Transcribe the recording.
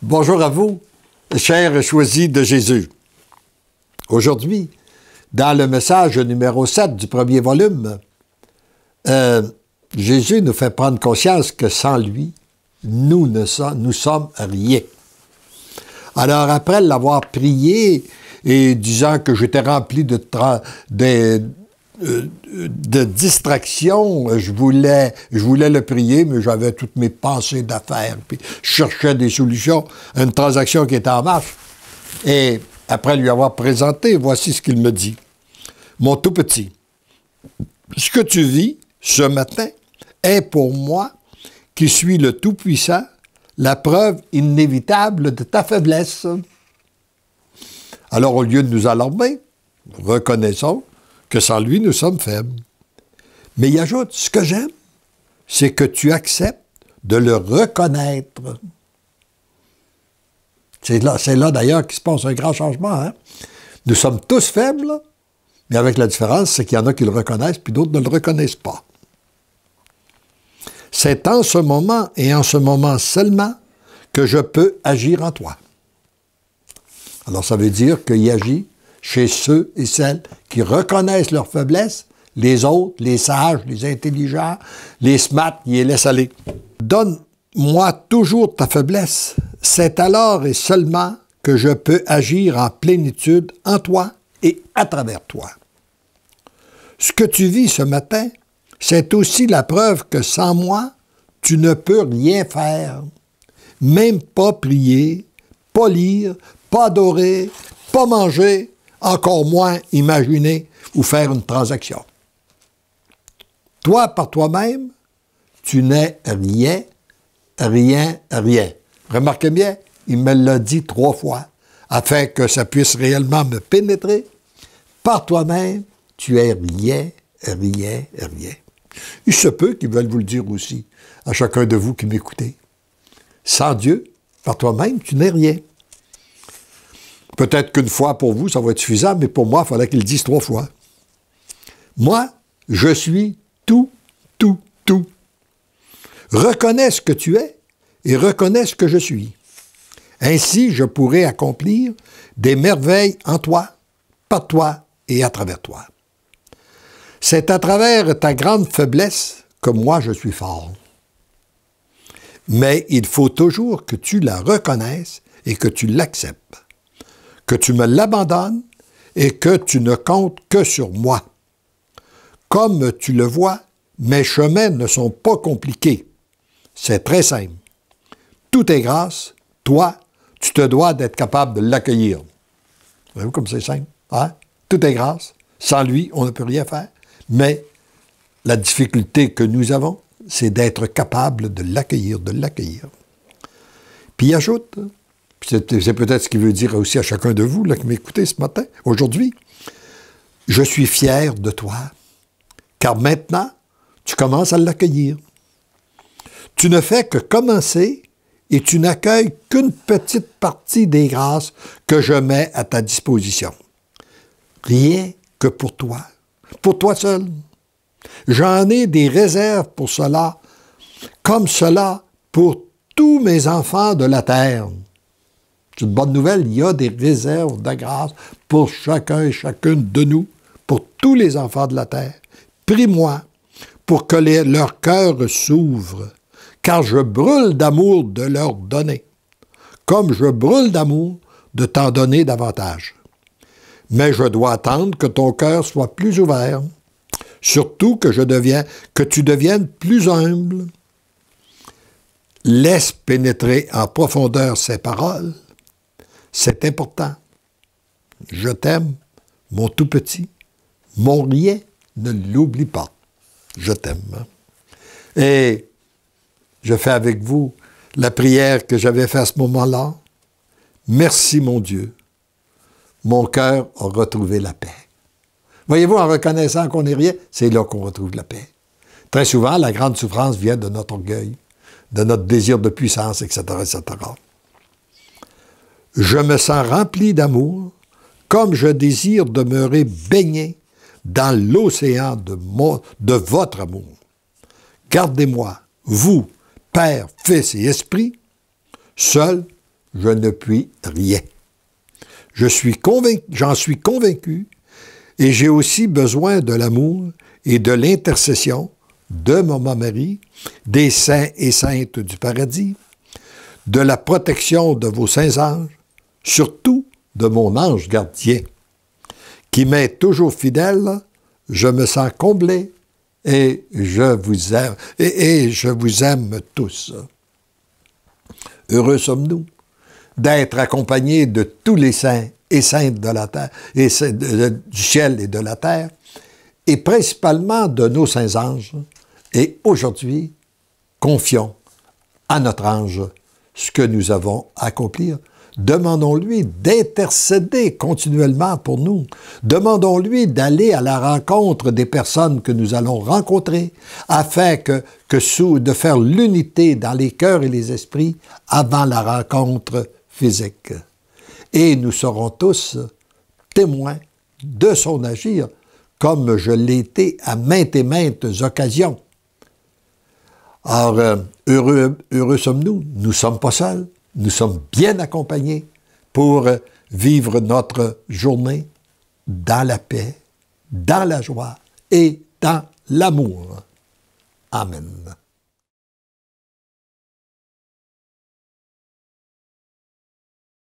Bonjour à vous, chers choisis de Jésus. Aujourd'hui, dans le message numéro 7 du premier volume, Jésus nous fait prendre conscience que sans lui, nous sommes rien. Alors, après l'avoir prié et disant que j'étais rempli de distraction, je voulais le prier, mais j'avais toutes mes pensées d'affaires, puis je cherchais des solutions à une transaction qui était en marche. Et après lui avoir présenté, voici ce qu'il me dit. Mon tout petit, ce que tu vis ce matin est pour moi, qui suis le Tout-Puissant, la preuve inévitable de ta faiblesse. Alors, au lieu de nous alarmer, reconnaissons que sans lui, nous sommes faibles. Mais il ajoute, ce que j'aime, c'est que tu acceptes de le reconnaître. C'est là d'ailleurs qu'il se passe un grand changement. Hein? Nous sommes tous faibles, mais avec la différence, c'est qu'il y en a qui le reconnaissent, puis d'autres ne le reconnaissent pas. C'est en ce moment, et en ce moment seulement, que je peux agir en toi. Alors, ça veut dire qu'il agit chez ceux et celles qui reconnaissent leur faiblesse, les autres, les sages, les intelligents, les smart, ils les laissent aller. Donne-moi toujours ta faiblesse. C'est alors et seulement que je peux agir en plénitude en toi et à travers toi. Ce que tu vis ce matin, c'est aussi la preuve que sans moi, tu ne peux rien faire. Même pas prier, pas lire, pas adorer, pas manger, encore moins imaginer ou faire une transaction. Toi, par toi-même, tu n'es rien, rien, rien. Remarquez bien, il me l'a dit 3 fois, afin que ça puisse réellement me pénétrer. Par toi-même, tu es rien, rien, rien. Il se peut qu'ils veulent vous le dire aussi, à chacun de vous qui m'écoutez. Sans Dieu, par toi-même, tu n'es rien. Peut-être qu'une fois pour vous, ça va être suffisant, mais pour moi, il fallait qu'il le dise 3 fois. Moi, je suis tout, tout, tout. Reconnais ce que tu es et reconnais ce que je suis. Ainsi, je pourrai accomplir des merveilles en toi, par toi et à travers toi. C'est à travers ta grande faiblesse que moi, je suis fort. Mais il faut toujours que tu la reconnaisses et que tu l'acceptes. Que tu me l'abandonnes et que tu ne comptes que sur moi. Comme tu le vois, mes chemins ne sont pas compliqués. C'est très simple. Tout est grâce. Toi, tu te dois d'être capable de l'accueillir. Voyez-vous comme c'est simple? Hein? Tout est grâce. Sans lui, on ne peut rien faire. Mais la difficulté que nous avons, c'est d'être capable de l'accueillir, de l'accueillir. Puis il ajoute, c'est peut-être ce qu'il veut dire aussi à chacun de vous là, qui m'écoutez ce matin, aujourd'hui, je suis fier de toi, car maintenant, tu commences à l'accueillir. Tu ne fais que commencer et tu n'accueilles qu'une petite partie des grâces que je mets à ta disposition. Rien que pour toi seul. J'en ai des réserves pour cela, comme cela pour tous mes enfants de la terre. C'est une bonne nouvelle, il y a des réserves de grâce pour chacun et chacune de nous, pour tous les enfants de la terre. Prie-moi pour que leur cœur s'ouvre, car je brûle d'amour de leur donner, comme je brûle d'amour de t'en donner davantage. Mais je dois attendre que ton cœur soit plus ouvert, surtout que tu deviennes plus humble. Laisse pénétrer en profondeur ces paroles. C'est important. Je t'aime, mon tout petit, mon rien, ne l'oublie pas. Je t'aime. Et je fais avec vous la prière que j'avais faite à ce moment-là. Merci, mon Dieu. Mon cœur a retrouvé la paix. Voyez-vous, en reconnaissant qu'on n'est rien, c'est là qu'on retrouve la paix. Très souvent, la grande souffrance vient de notre orgueil, de notre désir de puissance, etc., etc. Je me sens rempli d'amour, comme je désire demeurer baigné dans l'océan de votre amour. Gardez-moi, vous, Père, Fils et Esprit, seuls je ne puis rien. J'en suis convaincu, et j'ai aussi besoin de l'amour et de l'intercession de Maman Marie, des saints et saintes du paradis, de la protection de vos saints anges, surtout de mon ange gardien, qui m'est toujours fidèle. Je me sens comblé et je vous aime, et je vous aime tous. Heureux sommes-nous d'être accompagnés de tous les saints et saintes de la terre, et du ciel et de la terre, et principalement de nos saints anges. Et aujourd'hui, confions à notre ange ce que nous avons à accomplir. Demandons-lui d'intercéder continuellement pour nous. Demandons-lui d'aller à la rencontre des personnes que nous allons rencontrer afin de faire l'unité dans les cœurs et les esprits avant la rencontre physique. Et nous serons tous témoins de son agir, comme je l'ai été à maintes et maintes occasions. Or, heureux sommes-nous, nous ne sommes pas seuls, nous sommes bien accompagnés pour vivre notre journée dans la paix, dans la joie et dans l'amour. Amen.